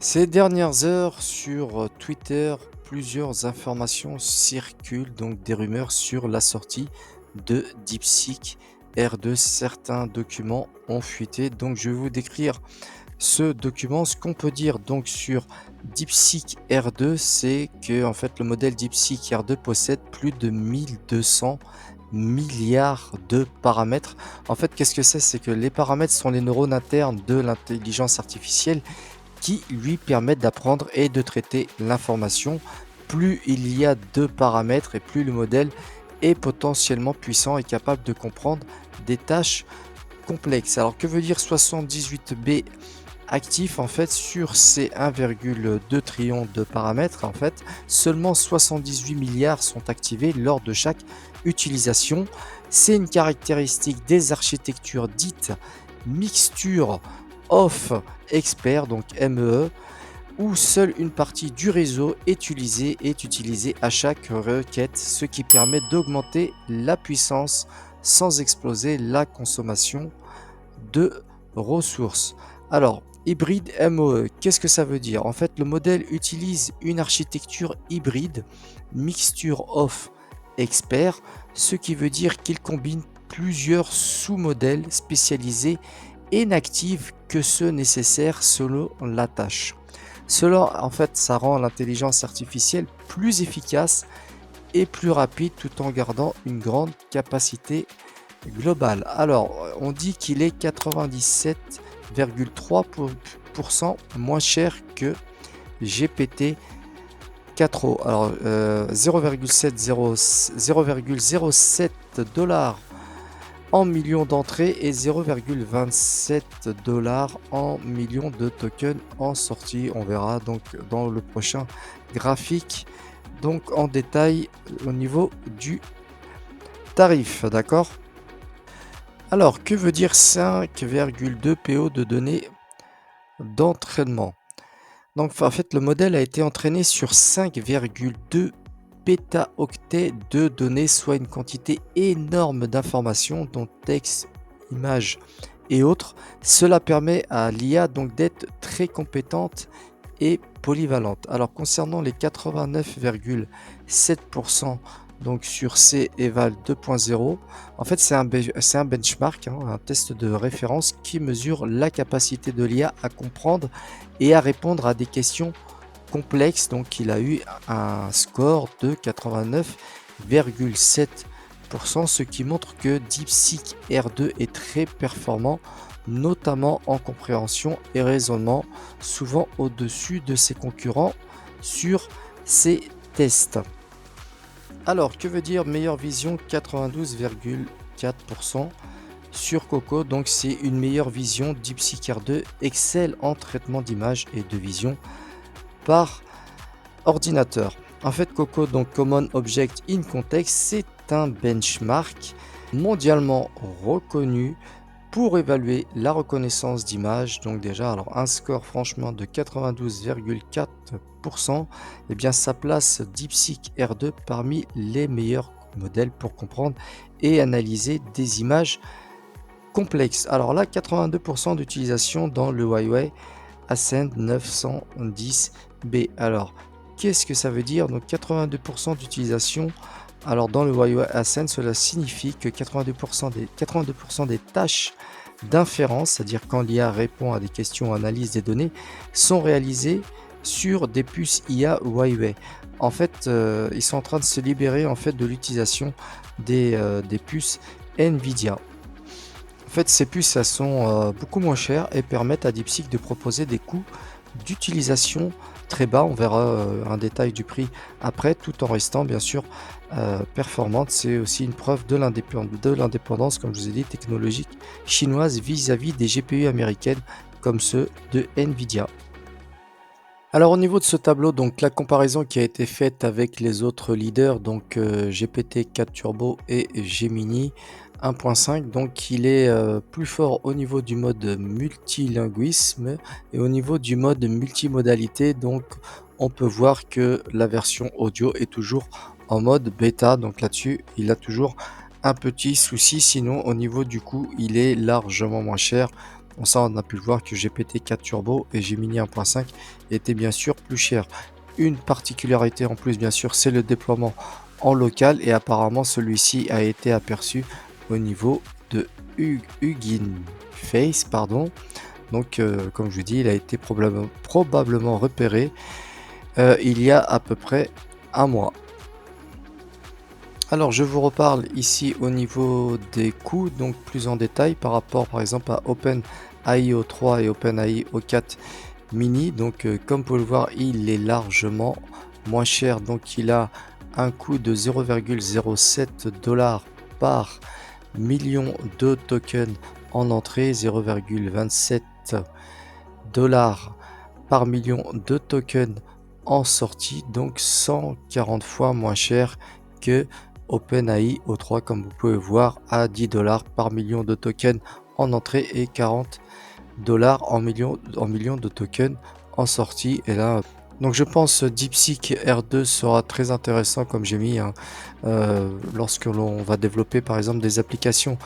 Ces dernières heures sur Twitter, plusieurs informations circulent, donc des rumeurs sur la sortie de DeepSeek R2. Certains documents ont fuité, donc je vais vous décrire ce document. Ce qu'on peut dire donc sur DeepSeek R2, c'est que en fait le modèle DeepSeek R2 possède plus de 1200 milliards de paramètres. En fait, qu'est-ce que c'est? C'est que les paramètres sont les neurones internes de l'intelligence artificielle qui lui permettent d'apprendre et de traiter l'information. Plus il y a de paramètres et plus le modèle est potentiellement puissant et capable de comprendre des tâches complexes. Alors que veut dire 78B actif? En fait, sur ces 1,2 trillion de paramètres, en fait, seulement 78 milliards sont activés lors de chaque utilisation. C'est une caractéristique des architectures dites mixture of expert, donc MEE, où seule une partie du réseau est utilisée à chaque requête, ce qui permet d'augmenter la puissance sans exploser la consommation de ressources. Alors, hybride MOE, qu'est-ce que ça veut dire? En fait, le modèle utilise une architecture hybride, mixture of expert, ce qui veut dire qu'il combine plusieurs sous-modèles spécialisés et n'active que ceux nécessaires selon la tâche. Cela, en fait, ça rend l'intelligence artificielle plus efficace et plus rapide tout en gardant une grande capacité globale. Alors, on dit qu'il est 97,3% moins cher que GPT 4o. Alors, 0,07 dollars en millions d'entrées et 0,27 dollars en millions de tokens en sortie. On verra donc dans le prochain graphique, donc en détail au niveau du tarif, d'accord? Alors, que veut dire 5,2 PO de données d'entraînement? Donc, en fait, le modèle a été entraîné sur 5,2 pétaoctets de données, soit une quantité énorme d'informations, dont texte, images et autres. Cela permet à l'IA donc d'être très compétente et polyvalente. Alors, concernant les 89,7% donc sur C-Eval 2.0, en fait, c'est un benchmark, hein, un test de référence qui mesure la capacité de l'IA à comprendre et à répondre à des questions complexes. Donc, il a eu un score de 89,7%, ce qui montre que DeepSeek R2 est très performant, notamment en compréhension et raisonnement, souvent au-dessus de ses concurrents sur ces tests. Alors, que veut dire meilleure vision? 92,4% sur Coco, donc c'est une meilleure vision. DeepSeek R2 excelle en traitement d'image et de vision par ordinateur. En fait, Coco, donc Common Object in Context, c'est un benchmark mondialement reconnu pour évaluer la reconnaissance d'image. Donc déjà, alors un score franchement de 92,4%, et bien ça place DeepSeek R2 parmi les meilleurs modèles pour comprendre et analyser des images complexes. Alors là, 82% d'utilisation dans le Huawei Ascend 910B. Alors, qu'est-ce que ça veut dire? Donc 82% d'utilisation. Alors dans le Huawei Ascend, cela signifie que 82% des tâches d'inférence, c'est-à-dire quand l'IA répond à des questions, analyse des données, sont réalisées sur des puces IA Huawei. En fait, ils sont en train de se libérer en fait de l'utilisation des puces Nvidia. En fait, ces puces elles sont beaucoup moins chères et permettent à DeepSeek de proposer des coûts d'utilisation très bas. On verra un détail du prix après, tout en restant bien sûr performante. C'est aussi une preuve de l'indépendance, comme je vous ai dit, technologique chinoise vis-à-vis des GPU américaines comme ceux de Nvidia. Alors au niveau de ce tableau, donc la comparaison qui a été faite avec les autres leaders, donc GPT-4 Turbo et Gemini 1.5, donc il est plus fort au niveau du mode multilinguisme et au niveau du mode multimodalité. Donc on peut voir que la version audio est toujours en mode bêta, donc là-dessus il a toujours un petit souci. Sinon au niveau du coût il est largement moins cher, Bon, ça, on a pu le voir que GPT-4 Turbo et Gemini 1.5 étaient bien sûr plus chers. Une particularité en plus, bien sûr, c'est le déploiement en local et apparemment celui-ci a été aperçu au niveau de Hugging Face, pardon. Donc, comme je vous dis, il a été probablement repéré il y a à peu près un mois. Alors, je vous reparle ici au niveau des coûts, donc plus en détail par rapport par exemple à OpenAI O3 et OpenAI O4 mini. Donc, comme vous pouvez le voir, il est largement moins cher. Donc, il a un coût de 0,07 dollars par million de tokens en entrée, 0,27 dollars par million de tokens en sortie, donc 140 fois moins cher que OpenAI O3, comme vous pouvez voir, à 10 dollars par million de tokens en entrée et 40 dollars en millions de tokens en sortie. Et là, donc je pense DeepSeek R2 sera très intéressant, comme j'ai mis, hein, lorsque l'on va développer par exemple des applications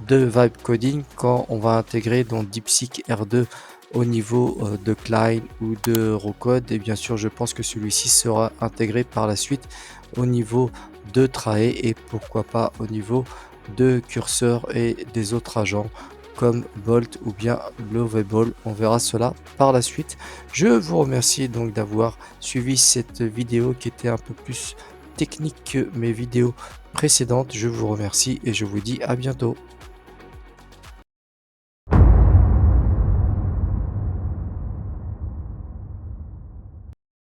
de vibe coding, quand on va intégrer donc DeepSeek R2 au niveau de Klein ou de Rocode. Et bien sûr, je pense que celui-ci sera intégré par la suite au niveau de Trae et pourquoi pas au niveau de Cursor et des autres agents comme Bolt ou bien Lovable. On verra cela par la suite. Je vous remercie donc d'avoir suivi cette vidéo qui était un peu plus technique que mes vidéos précédentes. Je vous remercie et je vous dis à bientôt.